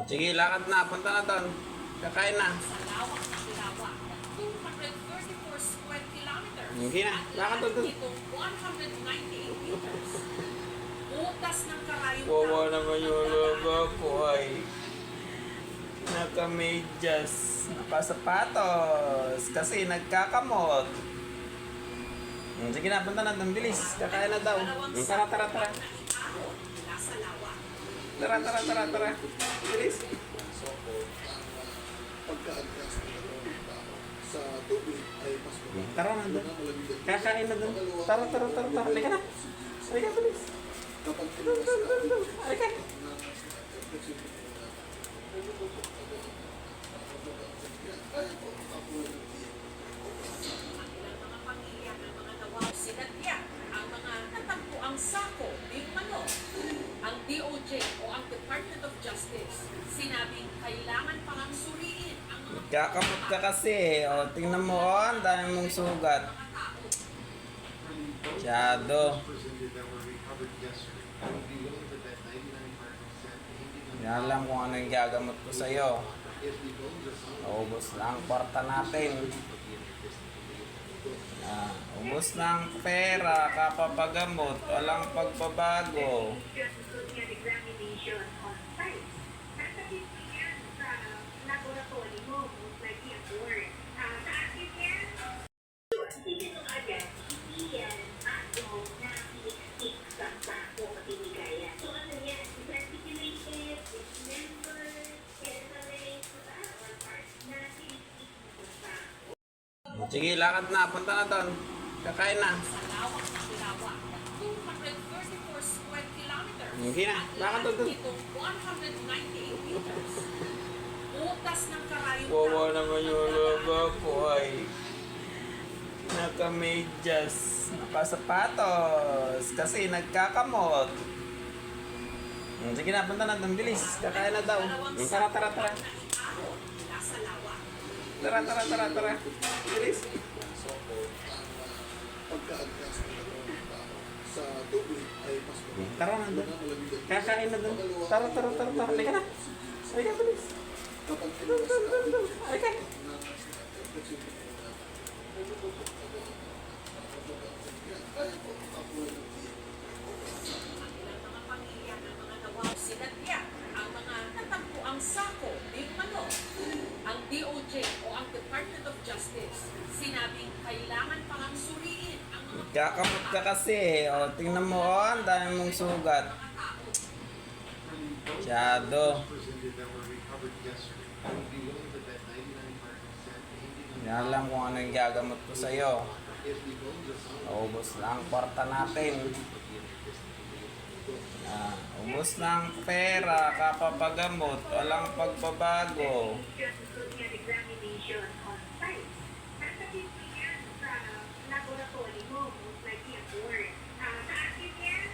Sige, lakad na. Punta na doon. Kakain na. Sa lawak na lawak ng 234 square kilometers. Hindi na. Lakad doon. Itong 198 meters. Butas ng karayong Wawa naman yung logo ko ay naka-medyas, nakasapatos, kasi nagkakamot. Sige na, punta na doon. Bilis. Kakain na daw. Tara, tara, tara. Nasa lawak. Tara, tara, tara, tara. Bilis. Pagka-adjust sa tubig ay mas Tara na doon. Kakain na doon. Tara, tara, tara, tara. Halika na. Halika, bilis. kapag Doon, doon, doon, doon. Halika. Ang ilang mga pamilya ng mga nawaw sinadya ang mga natagpuang sako ng manok. Ang DOJ o ang Department of Justice sinabing kailangan pang ang suriin ang mga Kakamot ka kasi. O, tingnan mo, oh. Ang dami mong sugat. mga tao. Masyado. Hindi alam kung ano yung gagamot ko sa'yo. Naubos na ang kwarta natin. Ubos na ang pera, kapapagamot, walang pagbabago. Examination on site. Sasabihin mo yan sa laboratory mo, most likely at work. Sa akin yan, hindi mo agad, hindi yan ako na i-stick sa sako at ibigay yan. So ano yan, articulated, dismember, separate, or parts na i-stick mo sa sako. Sige, lakad na, punta na doon. Kakain na. Sa lawak na lawak ng 234 square kilometers. Hindi na, lakad doon. Itong 198 meters. Butas ng karayong Wawa naman yung logo ko ay naka-medyas, nakasapatos, kasi nagkakamot. Sige na, punta na doon. Bilis. Kakain na daw. Tara, tara, tara. Nasa lawak. Tara, tara, tara, tara. Bilis. pagka-adjust sa tubig ay mas Tara na doon. Kakain na doon. Tara, tara, tara, tara. Halika na. Halika, bilis. kapag Doon, doon, doon, doon. Halika. Ang ilang mga pamilya ng mga nawaw sinadya ang mga natagpuang sako ng manok. Ang DOJ o ang Department of Justice sinabing kailangan pang ang suriin ang mga Kakamot ka kasi. O, tingnan mo, oh. Ang dami mong sugat. mga tao. Masyado. Hindi alam kung ano yung gagamot ko sa'yo. Naubos na ang kwarta natin. Ubos na ang pera, kapapagamot, walang pagbabago. Examination on site. Sasabihin mo yan sa laboratory mo, most likely at work. Sa akin yan,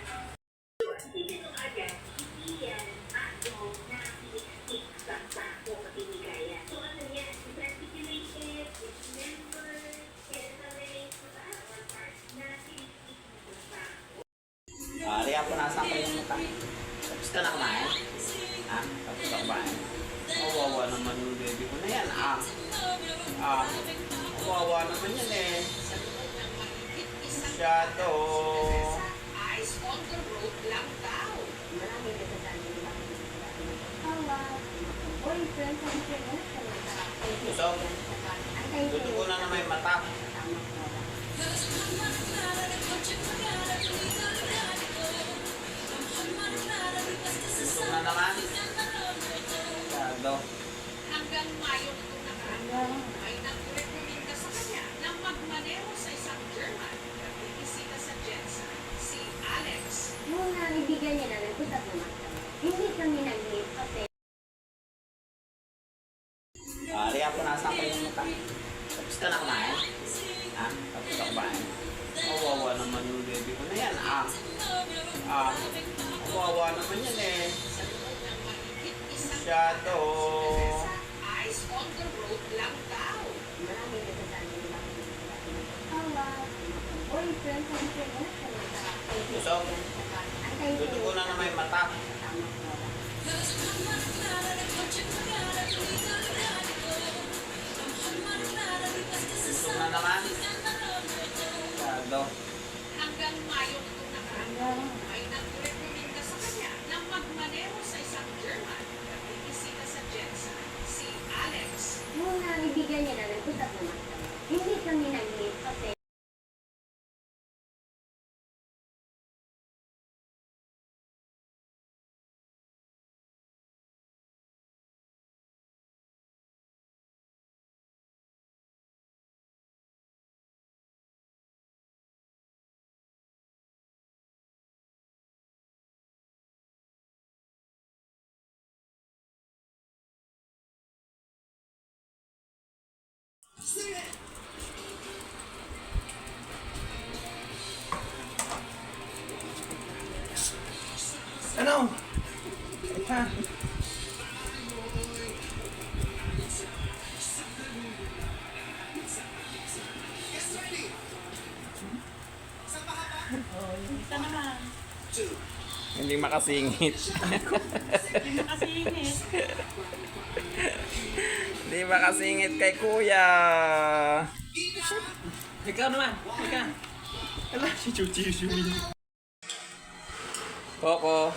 hindi mo agad, hindi yan ako na i-stick sa sako at ibigay yan. So ano yan, articulated, dismember, separate, or parts na i-stick mo sa sako. Riyan po nasa kayo ng mata. Tapos ka na kumain? Ha? Tapos ka kumain? Kawawa naman yung baby ko na yan. Kawawa naman yan eh. Masyado. Eyes on the road lang daw. Marami na sasabi nila. Boyfriend, sabi ko na Gusto? Gusto ko na na may mata. Gusto na naman. Masyado. Hanggang Mayo nitong nakaraan, ay nag-recommenda sa kanya na magmaneho sa isang German na bibisita sa Jensa, si Alex. Nung ibigay niya na nagpunta naman kami. Hindi kami nag-leave kasi Riyan po nasa kayo ng mata. Tapos ka na kumain? Ha? Tapos ka kumain? Kawawa naman yung baby ko na yan. Kawawa naman yan eh. Masyado. Eyes on the road lang daw. marami na sasabi nila. Boyfriend, sabi ko na Gusto? Gusto ko na na may mata. Kaibigan niya na nag-usap naman kami. Hindi kami nag-meet kasi Ano? Ha? Isa naman. Hindi makasingit. Hindi makasingit. Hindi makasingit kay kuya. Ikaw naman, ikaw. Ala, si Chuchi Yusumi. Coco.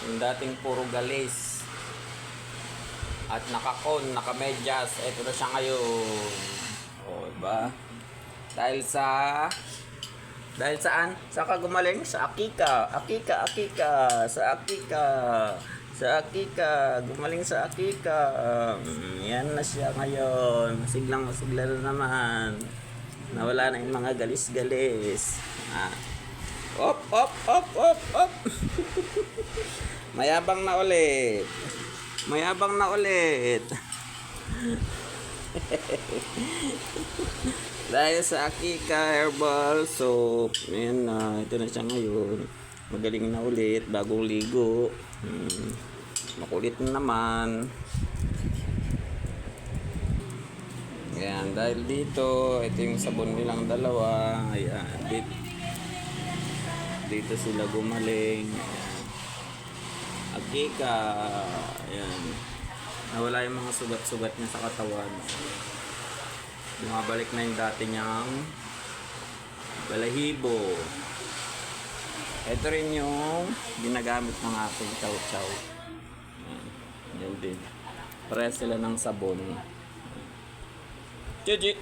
Yung dating puro galis. At nakakon, nakamedyas. Ito na siya ngayon. O, diba? Dahil saan? Saan ka gumaling? Sa Akika. Akika. Sa Akika. Sa Akika. Gumaling sa Akika. Yan na siya ngayon. Masiglang masigla na naman. Nawala na yung mga galis-galis. Op. Mayabang na ulit. Dahil sa Akika Herbal Soap, ayan na, ito na siya ngayon. Magaling na ulit, bagong ligo. Makulit na naman. Ayan, dahil dito, ito yung sabon nilang dalawa. Ayan, dito sila gumaling. Akika. Ayan. Nawala yung mga sugat-sugat niya sa katawan. Bumabalik na yung dati niyang balahibo. Ito rin yung ginagamit ng aking chow-chow. Yan din. Parehas sila ng sabon. Chichi!